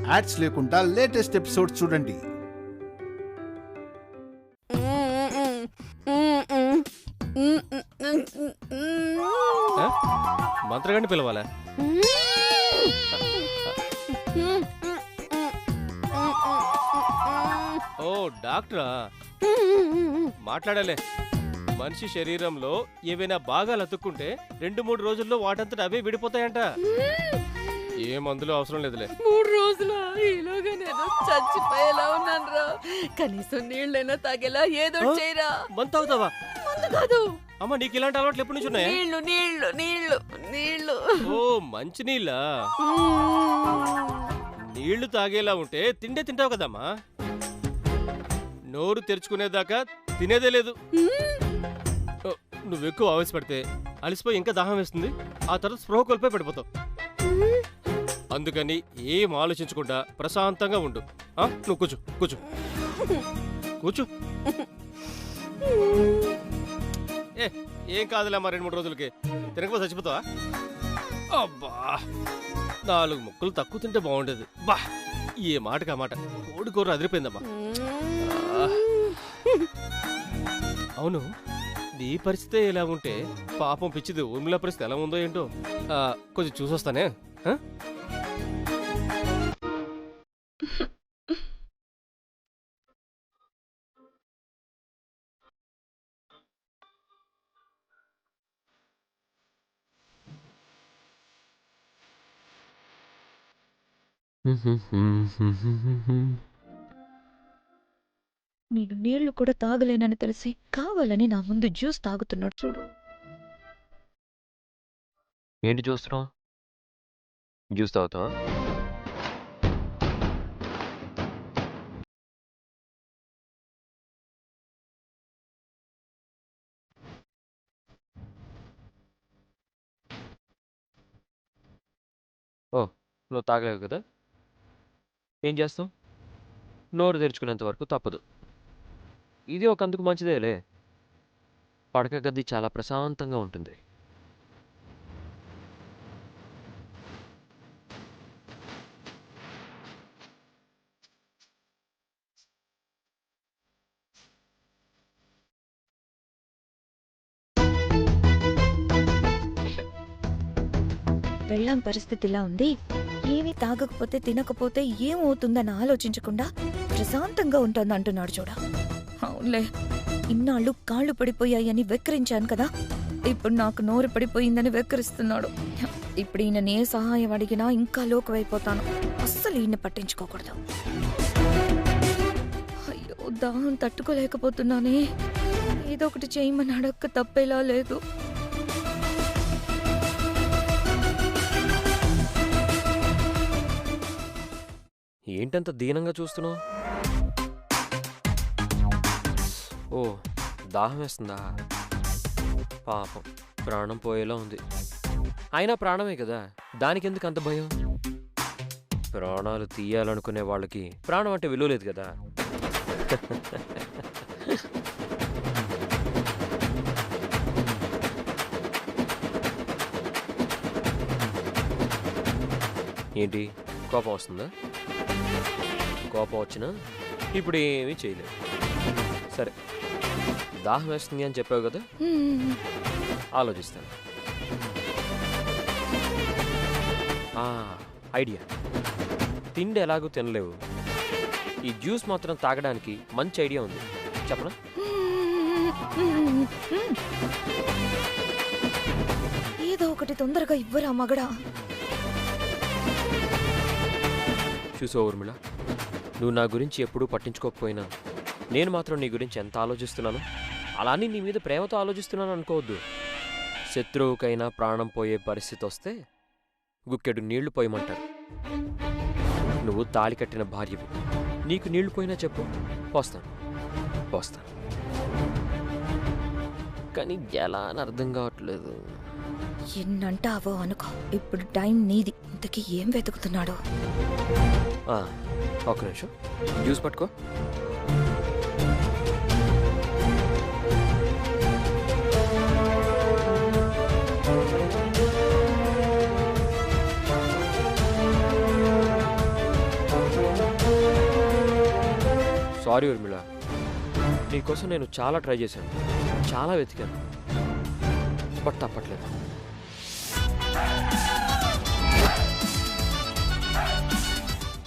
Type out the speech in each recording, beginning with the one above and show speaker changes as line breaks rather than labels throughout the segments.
Ads లేకుండా latest episodes చూడండి.
మంత్రగాడిని పిలవాలా? ఓ డాక్టరా, మాట్లాడాలే. మనిషి శరీరంలో ఏవైనా భాగాలు అతుక్కుంటే 2-3 రోజుల్లో వాటంతట అవే విడిపోతాయంట. ఏ మందులు అవసరం లేదులే.
3 రోజులు ఈలోగా నేను చచ్చిపోయేలా ఉన్నాను రా. కనీసం నీళ్ళైనా తాగేలా ఏదో చేయరా.
మందు తాగుతావా?
మందు కాదు
అమ్మ, నీకు ఇలాంటి అలవాట్లు ఎప్పటి నుంచి ఉన్నాయా?
నీళ్లు నీళ్లు నీళ్లు నీళ్లు.
ఓ మంచి నీళ్ళా? నీళ్లు తాగేలా ఉంటే తిండే తింటావు కదమ్మా. నోరు తెరుచుకునేదాకా తినేదే లేదు. నువ్వెక్కువ ఆవేశపడితే అలసిపోయి ఇంకా దాహం వేస్తుంది. ఆ తర్వాత స్పృహ కోల్పోయి పడిపోతావు. అందుకని ఏం ఆలోచించకుండా ప్రశాంతంగా ఉండు. నువ్వు కూర్చో కూర్చో కూర్చో. ఏం కాదులే అమ్మా, 2-3 రోజులకి తినకపోతే చచ్చిపోతావా? అబ్బా, 4 ముక్కలు తక్కువ తింటే బాగుండేది. బా, ఏ మాటకా మాట కోడి కూర అదిరిపోయిందమ్మా. అవును, నీ పరిస్థితి ఎలా ఉంటే పాపం పిచ్చిది ఊర్మిళ పరిస్థితి ఎలా ఉందో ఏంటో కొంచెం చూసొస్తానే.
నేను నీళ్లు కూడా తాగలేనని తెలిసి కావాలని నా ముందు జ్యూస్ తాగుతున్నాడు చూడు.
ఏంటి చూస్తున్నావు? జ్యూస్ తాగుతావా? ఓ, నువ్వు తాగలేవు కదా, ఏం చేస్తావు? నోరు తెరుచుకునేంత వరకు తప్పదు. ఇది ఒక అందుకు మంచిదేలే. పడక గది చాలా ప్రశాంతంగా ఉంటుంది.
వెళ్ళం పరిస్థితి ఇలా ఉంది. ఏమీ తాగకపోతే తినకపోతే ఏమవుతుందని ఆలోచించకుండా ప్రశాంతంగా ఉంటుంది అంటున్నాడు చూడ. అవునులే, ఇన్నాళ్ళు కాళ్ళు పడిపోయాయని వెక్కిరించాను కదా, ఇప్పుడు నాకు నోరు పడిపోయిందని వెక్కిరిస్తున్నాడు. ఇప్పుడు ఈయన ఏ సహాయం అడిగినా ఇంకా లోకమైపోతాను. అస్సలు ఈయన పట్టించుకోకూడదు. అయ్యో, దాహం తట్టుకోలేకపోతున్నానే. ఏదో ఒకటి చేయమని అడక్క తప్పేలా లేదు.
ఏంటంత దీనంగా చూస్తున్నావు? ఓ, దాహం వేస్తుందా? పాపం, ప్రాణం పోయేలా ఉంది. అయినా ప్రాణమే కదా, దానికెందుకు అంత భయం? ప్రాణాలు తీయాలనుకునే వాళ్ళకి ప్రాణం అంటే విలువ లేదు కదా. ఏంటి, కోపం వస్తుందా? కోపం వచ్చినా ఇప్పుడు ఏమీ చేయలేదు. సరే, దాహం వేస్తుంది అని చెప్పావు కదా, ఆలోచిస్తాను. ఐడియా, తిండి ఎలాగూ తినలేవు, ఈ జ్యూస్ మాత్రం తాగడానికి మంచి ఐడియా ఉంది. చెప్పనా?
ఏదో ఒకటి తొందరగా ఇవ్వరా మగడా.
చూసో ఊర్మిళ, నువ్వు నా గురించి ఎప్పుడూ పట్టించుకోకపోయినా నేను మాత్రం నీ గురించి ఎంత ఆలోచిస్తున్నాను. అలానే నీ మీద ప్రేమతో ఆలోచిస్తున్నాను అనుకోవద్దు. శత్రువుకైనా ప్రాణం పోయే పరిస్థితి వస్తే గుక్కెడు నీళ్లు పోయమంటారు. నువ్వు తాళి కట్టిన భార్యవి, నీకు నీళ్లు పోయినా చెప్పు, పోస్తాను పోస్తాను. కానీ ఎలా అని అర్థం కావట్లేదు.
ఎన్నంటావో అనుకో, ఇప్పుడు టైం నీది. ఇంతకీ ఏం వెతుకుతున్నాడో.
ఒక నిమిషం, జ్యూస్ పట్టుకో. సారీ ఊర్మిళ, నీకోసం నేను చాలా ట్రై చేశాను, చాలా వెతికాను, బట్ తప్పట్లేదు.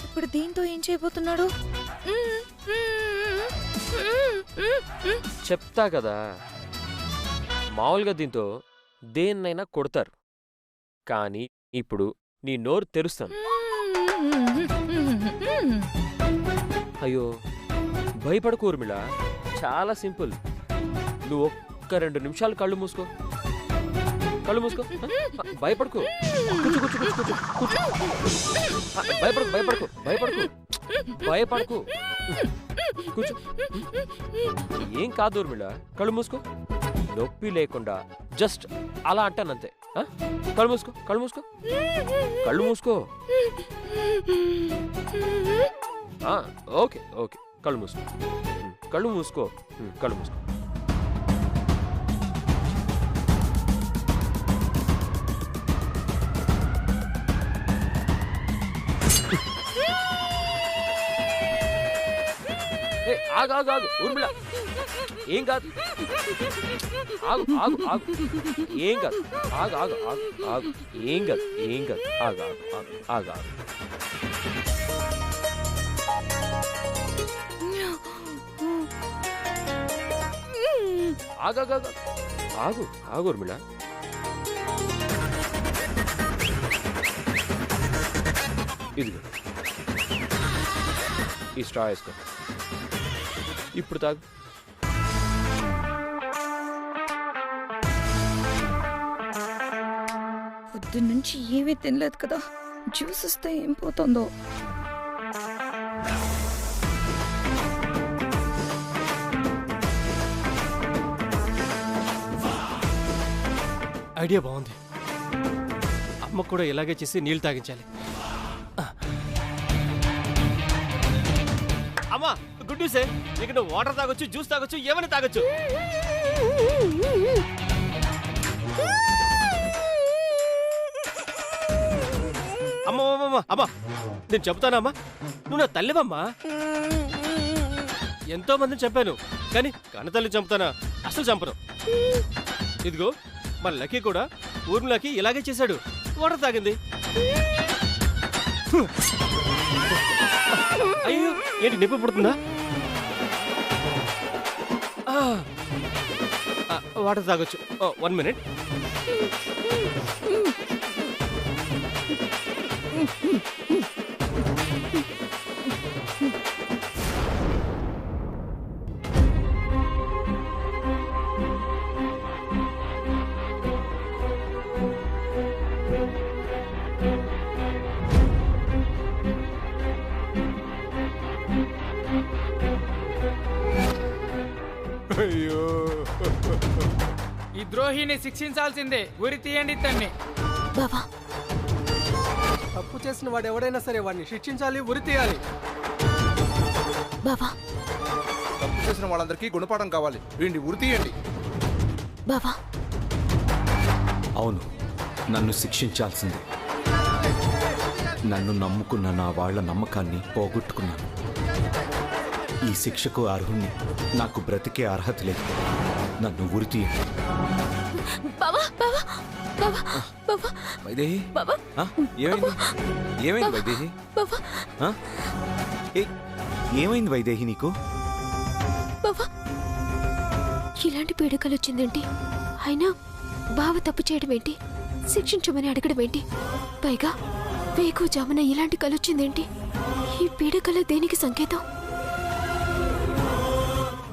ఇప్పుడు దీంతో ఏం చేయబోతున్నాడు?
చెప్తా కదా, మామూలుగా దీంతో దేన్నైనా కొడతారు, కానీ ఇప్పుడు నీ నోరు తెరుస్తాను. అయ్యో భయపడకు ఊర్మిళ, చాలా సింపుల్. నువ్వు ఒక్క 2 నిమిషాలు కళ్ళు మూసుకో, కళ్ళు మూసుకో. భయపడకు, కూర్చో కూర్చో కూర్చో కూర్చో కూర్చో. భయపడకు భయపడకు భయపడకు భయపడకు, కూర్చో. ఏం కాదు ఊర్మిళ, కళ్ళు మూసుకో. నొప్పి లేకుండా జస్ట్ అలా అంటానంతే. కళ్ళు మూసుకో, కళ్ళు మూసుకో, కళ్ళు మూసుకో. ఓకే ఓకే, కళ్ళు మూసుకో, కళ్ళు మూసుకో, కళ్ళు మూసుకో. ఆగు ఆగు ఆగు ఊర్మిళ, ఏం కాదు, ఆగు ఆగు ఆగు, ఏం కాదు, ఆగు ఆగు ఆగు ఆగు, ఏం కాదు ఏం కాదు, ఆగు ఆగు ఆగు ఆగు ఆగు. ఆగు ఆగు ఆగు ఆగు ఆగు ఊర్మిళ. ఇదిగో ఈ స్ట్రా వేసుకో, ఇప్పుడు తాగు.
పొద్దున్న నుంచి ఏమీ తినలేదు కదా, జ్యూస్ ఇస్తే ఏం పోతుందో.
ఐడియా బాగుంది. అమ్మ కూడా ఇలాగే చేసి నీళ్ళు తాగించాలి. అమ్మా గుడ్ న్యూసే, నీకు నువ్వు వాటర్ తాగొచ్చు, జ్యూస్ తాగొచ్చు, ఏమైనా తాగొచ్చు. అమ్మా అమ్మా అమ్మా, నేను చెబుతానమ్మా, నువ్వు నా తల్లివమ్మా. ఎంతో మందిని చంపాను, కానీ కన్నతల్లి చంపుతానా? అసలు చంపను. ఇదిగో మన లక్కీ కూడా ఊర్మిళకి ఇలాగే చేశాడు, వాటర్ తాగింది. అయ్యో ఏంటి నిప్పు పుడుతుందా? వాటర్ తాగొచ్చు. 1 మినిట్.
అయ్యో, ఈ ద్రోహిని శిక్షించాల్సిందే. ఉరి తీయండి ఇతన్ని.
బావా,
తప్పు చేసిన వాడు ఎవడైనా సరే వాడిని శిక్షించాలి, ఉరి తీయాలి.
బావా,
తప్పు చేసిన వాళ్ళందరికీ గుణపాఠం కావాలి, వీడిని ఉరి తీయండి.
బావా.
అవును, నన్ను శిక్షించాల్సిందే. నన్ను నమ్ముకున్న నా వాళ్ళ నమ్మకాన్ని పోగొట్టుకున్నాను. ఈ శిక్షకు అర్హుణ్ణి. నాకు బ్రతికే అర్హత లేదు. నన్ను ఉరి తీయండి.
బావా, బావా, బావా, బావా,
వైదేహి,
బావా,
ఏమైంది? ఏమైంది వైదేహి?
బావా,
ఏమైంది వైదేహి నీకు?
బావా, ఇలాంటి పీడకలు వచ్చిందేంటి? అయినా బావ తప్పు చేయడం ఏంటి? శిక్షించమని అడగడం ఏంటి? పైగా వేకుజామున ఇలాంటి కలొచ్చిందేంటి? ఈ పీడకల దేనికి సంకేతం?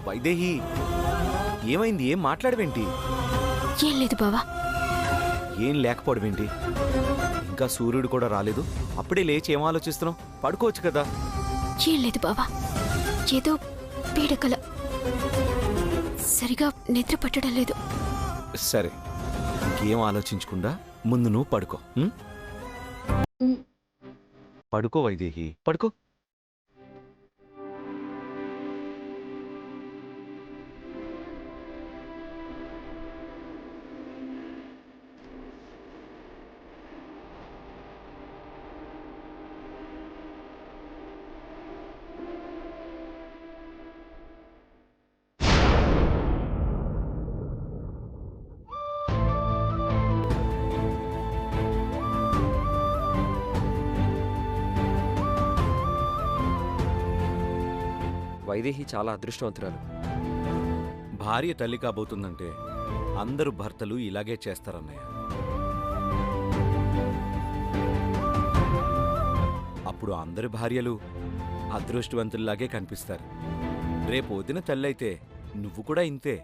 వైదేహి, ఏమైంది? ఏం మాట్లాడవేంటి?
ఏం లేదు బావా.
ఏం లేకపోవడమేంటి? ఇంకా సూర్యుడు కూడా రాలేదు, అప్పుడే లేచి ఏం ఆలోచిస్తున్నావు? పడుకోవచ్చు కదా.
ఏం లేదు బావా, ఏదో పీడకల. సరిగా నిద్ర పట్టడం లేదు.
సరే, ఇంకేం ఆలోచించకుండా ముందు నువ్వు పడుకో. పడుకో వైదేహి, పడుకో.
వైదేహి చాలా అదృష్టవంతురాలు.
భార్య తల్లి కాబోతుందంటే అందరూ భర్తలు ఇలాగే చేస్తారన్నయ్య. అప్పుడు అందరి భార్యలు అదృష్టవంతుల్లాగే కనిపిస్తారు. రేపు వదిన తల్లైతే నువ్వు కూడా ఇంతే.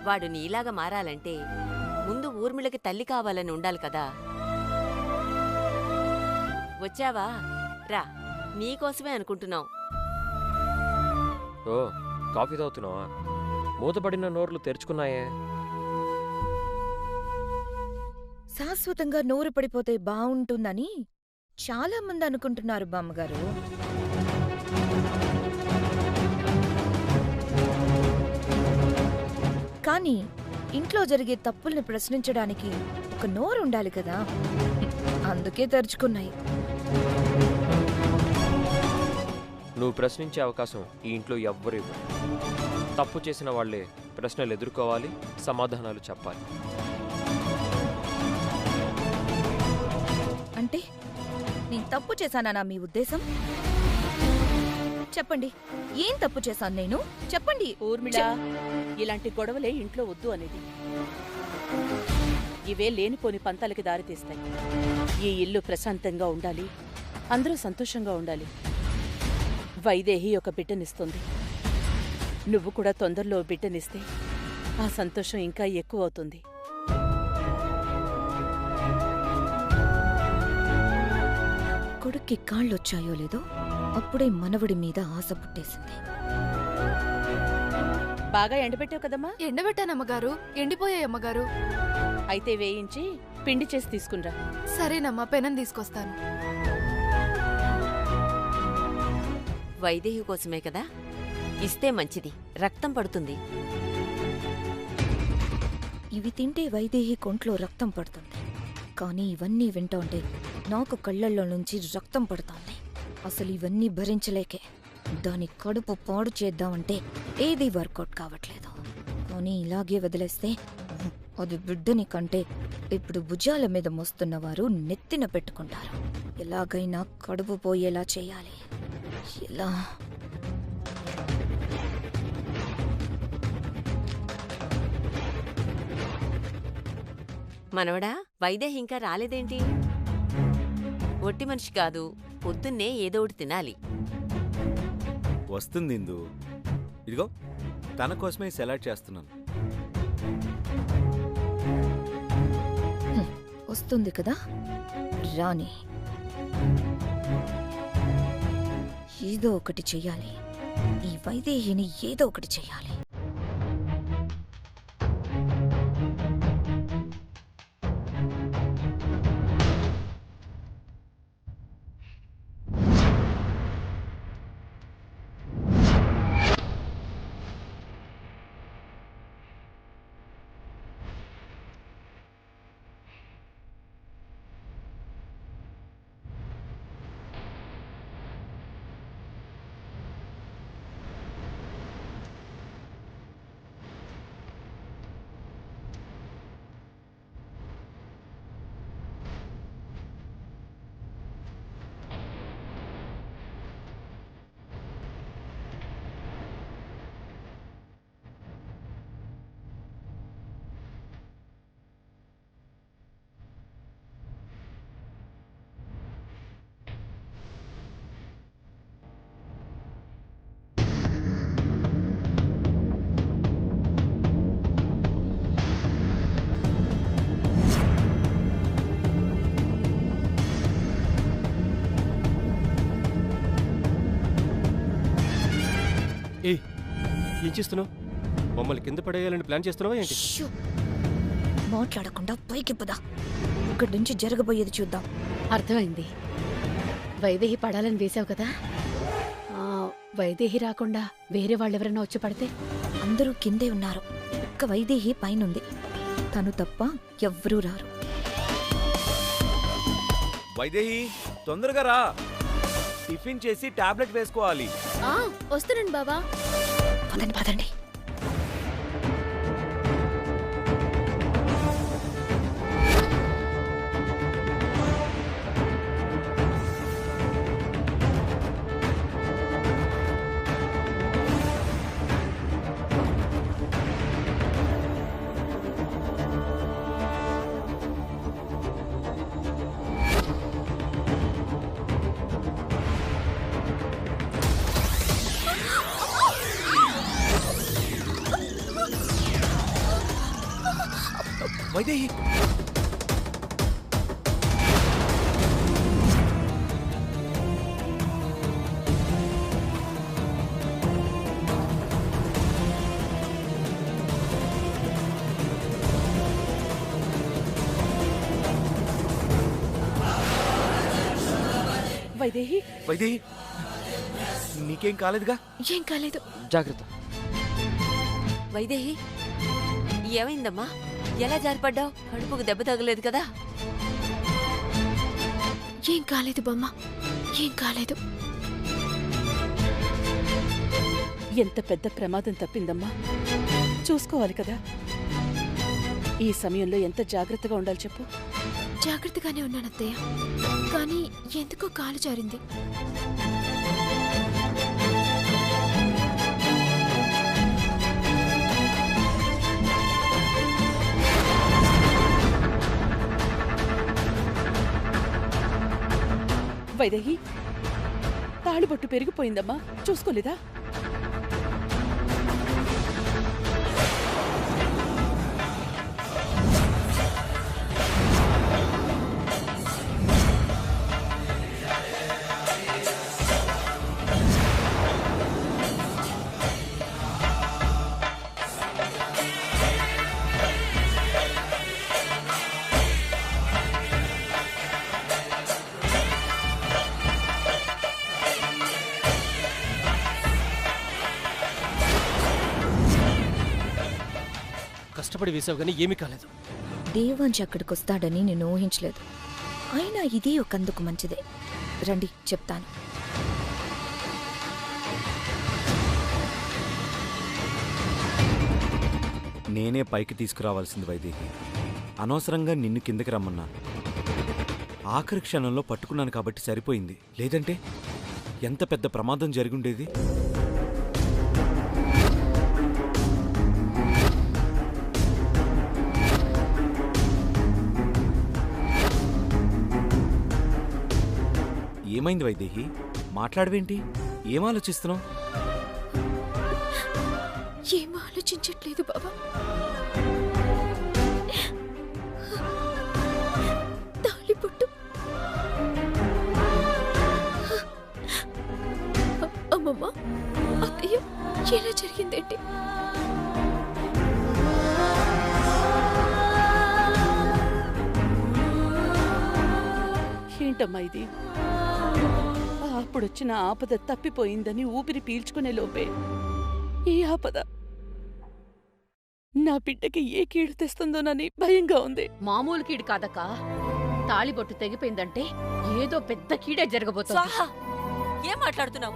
వాడు నీలాగా మారాలంటే ముందు ఊర్మిళకి తల్లి కావాలని ఉండాలి కదా. వచ్చావా? రా, నీకోసమే అనుకుంటున్నావు.
ఓ, కాఫీ తాగుతున్నావా? మూతపడిన నోర్లు తెరుచుకున్నాయే.
శాశ్వతంగా నోరు పడిపోతే బావుంటుందని చాలా మంది అనుకుంటున్నారు బామ్మగారు. కానీ ఇంట్లో జరిగే తప్పుల్ని ప్రశ్నించడానికి ఒక నోరు ఉండాలి కదా, అందుకే తెరుచుకున్నాయి.
నువ్వు ప్రశ్నించే అవకాశం ఈ ఇంట్లో ఎవ్వరూ ఇవ్వరు. తప్పు చేసిన వాళ్లే ప్రశ్నలు ఎదుర్కోవాలి, సమాధానాలు చెప్పాలి.
అంటే నేను తప్పు చేశానా మీ ఉద్దేశం? చెప్పండి, ఏం తప్పు చేశాను నేను? చెప్పండి.
ఊర్మిళ, ఇలాంటి గొడవలే ఇంట్లో వద్దు అనేది. ఇవే లేనిపోని పంతాలకి దారితీస్తాయి. ఈ ఇల్లు ప్రశాంతంగా ఉండాలి, అందరూ సంతోషంగా ఉండాలి. వైదేహి ఒక బిడ్డనిస్తుంది. నువ్వు కూడా తొందరలో బిడ్డనిస్తే ఆ సంతోషం ఇంకా ఎక్కువ అవుతుంది.
కొడుక్కి కాళ్ళొచ్చాయో లేదో అప్పుడే మనవడి మీద ఆశ పుట్టేసింది.
బాగా ఎండబెట్టావు కదమ్మా?
ఎండబెట్టానమ్మగారు, ఎండిపోయాయమ్మగారు.
అయితే వేయించి పిండి చేసి తీసుకునిరా.
సరేనమ్మా, పెనం తీసుకొస్తాను.
వైదేహి కోసమే కదా, ఇస్తే మంచిది, రక్తం పడుతుంది.
ఇవి తింటే వైదేహి కొంట్లో రక్తం పడుతుంది. కానీ ఇవన్నీ వింటోంటే నాకు కళ్ళల్లో నుంచి రక్తం పడుతోంది. అసలు ఇవన్నీ భరించలేకే దాని కడుపు పాడు చేద్దామంటే ఏదీ వర్కౌట్ కావట్లేదు. కానీ ఇలాగే వదిలేస్తే అది బిడ్డని కంటే ఇప్పుడు భుజాల మీద మోస్తున్నవారు నెత్తిన పెట్టుకుంటారు. ఎలాగైనా కడుపు పోయేలా చేయాలి. ఎలా?
మనవడా, వైదేహి ఇంకా రాలేదేంటి? ఒట్టి మనిషి కాదు, పొద్దున్నే ఏదో ఒకటి తినాలి.
వస్తుంది ఇందు. ఇదిగో తన కోసమే సెలెక్ట్ చేస్తున్నాను.
వస్తుంది కదా, రాని. ఏదో ఒకటి చెయ్యాలి. ఈ వైదేహిని ఏదో ఒకటి చెయ్యాలి.
ఏం చేస్తున్నావు? మమ్మల్ని కింద పడేయాలని ప్లాన్ చేస్తున్నావా ఏంటి?
షూ! మాట్లాడకుండా పైకి పద. ఇక్కడి నుంచి జరగబోయేది చూద్దాం.
అర్థమైంది. వైదేహి పడాలని వేసావు కదా, వైదేహి రాకుండా వేరే వాళ్ళెవరైనా వచ్చి పడితే?
అందరూ కిందే ఉన్నారు. ఒక్క వైదేహి పైనుంది. తను తప్ప ఎవ్వరూ రారు.
వైదేహి, తొందరగా రా. టిఫిన్ చేసి టాబ్లెట్ వేసుకోవాలి.
వస్తున్నాను బాబా.
పదండి పదండి.
వైదేహి
వైదేహి
వైదేహి నీకేం కాలేదుగా?
ఏం కాలేదు.
జాగ్రత్త.
వైదేహి ఏమైందమ్మా? ఎలా జారిపడ్డావు? కడుపుకు దెబ్బ తగలేదు కదా?
ఏం కాలేదు బామ్మ, ఏం కాలేదు.
ఎంత పెద్ద ప్రమాదం తప్పిందమ్మా, చూసుకోవాలి కదా. ఈ సమయంలో ఎంత జాగ్రత్తగా ఉండాలి చెప్పు.
జాగ్రత్తగానే ఉన్నాను అత్తయ్య, కానీ ఎందుకో కాలు జారింది.
వైదేహి, తాళిబొట్టు పెరిగిపోయిందమ్మా, చూసుకోలేదా?
కష్టపడి వేసావు కానీ ఏమీ కాలేదు.
దేవాంశ్ అక్కడికి వస్తాడని నేను ఊహించలేదు. అయినా ఇది ఒకందుకు మంచిదే. రండి చెప్తాను.
నేనే పైకి తీసుకురావాల్సింది వైదేహి. అనవసరంగా నిన్ను కిందకి రమ్మన్నాను. ఆఖరి క్షణంలో పట్టుకున్నాను కాబట్టి సరిపోయింది. లేదంటే ఎంత పెద్ద ప్రమాదం జరిగుండేది. ఏమైంది వైదేహి? మాట్లాడవేంటి? ఏం ఆలోచిస్తున్నావు?
ఏం ఆలోచించట్లేదు బాబా. తాళిబొట్టు అమ్మమ్మ, అత్తయ్య, ఎలా జరిగిందేంటి?
ఏంటమ్మా ఇది? అప్పుడొచ్చిన ఆపద తప్పిపోయిందని ఊపిరి పీల్చుకునే లోపే ఈ ఆపద నా బిడ్డకి ఏ కీడు తెస్తుందోనని భయంగా ఉంది.
మామూలు కీడు కాదక్క, తాళిబొట్టు తెగిపోయిందంటే ఏదో పెద్ద కీడే జరగబోతుంది.
ఏం మాట్లాడుతున్నావు?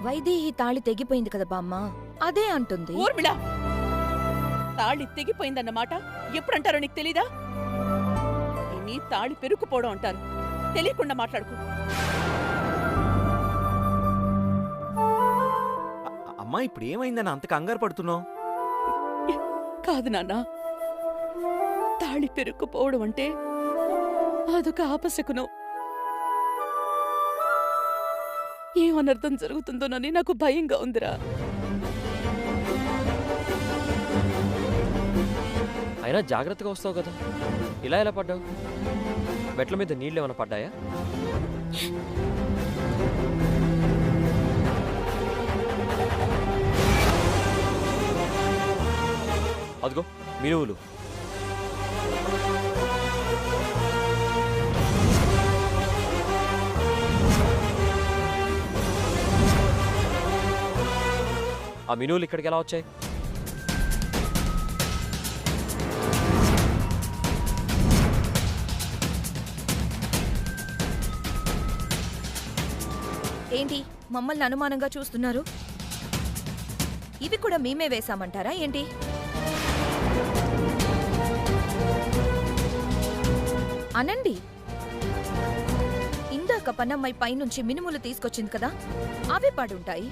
వైదేహి తాళి తెగిపోయింది కదా బామ్మ, అదే అంటుంది.
ఊర్మిళ, తాళి తెగిపోయిందన్నమాట ఎప్పుడంటారో నీకు తెలీదా? దీన్ని తాళి పెరుక్కుపోవడం అంటారు. తెలియకుండా మాట్లాడుకో.
అమ్మా, ఇప్పుడు ఏమైందని అంత కంగారు పడుతున్నావు?
కాదు నాన్న, తాళి పెరుక్కుపోవడం అంటే అదొక ఆపశకునం. ఏం అనర్థం జరుగుతుందోనని నాకు భయంగా ఉందిరా.
అయినా జాగ్రత్తగా వస్తావు కదా, ఇలా ఎలా పడ్డావు? మెట్ల మీద నీళ్ళు ఏమైనా పడ్డాయా? అదిగో మినువులు. ఆ మినువులు ఇక్కడికి ఎలా వచ్చాయి?
ఏంటి మమ్మల్ని అనుమానంగా చూస్తున్నారు? ఇవి కూడా మేమే వేశామంటారా ఏంటి? అనండి. ఇందాక పన్నమ్మాయి పైనుంచి మినుములు తీసుకొచ్చింది కదా, అవే పడుంటాయి.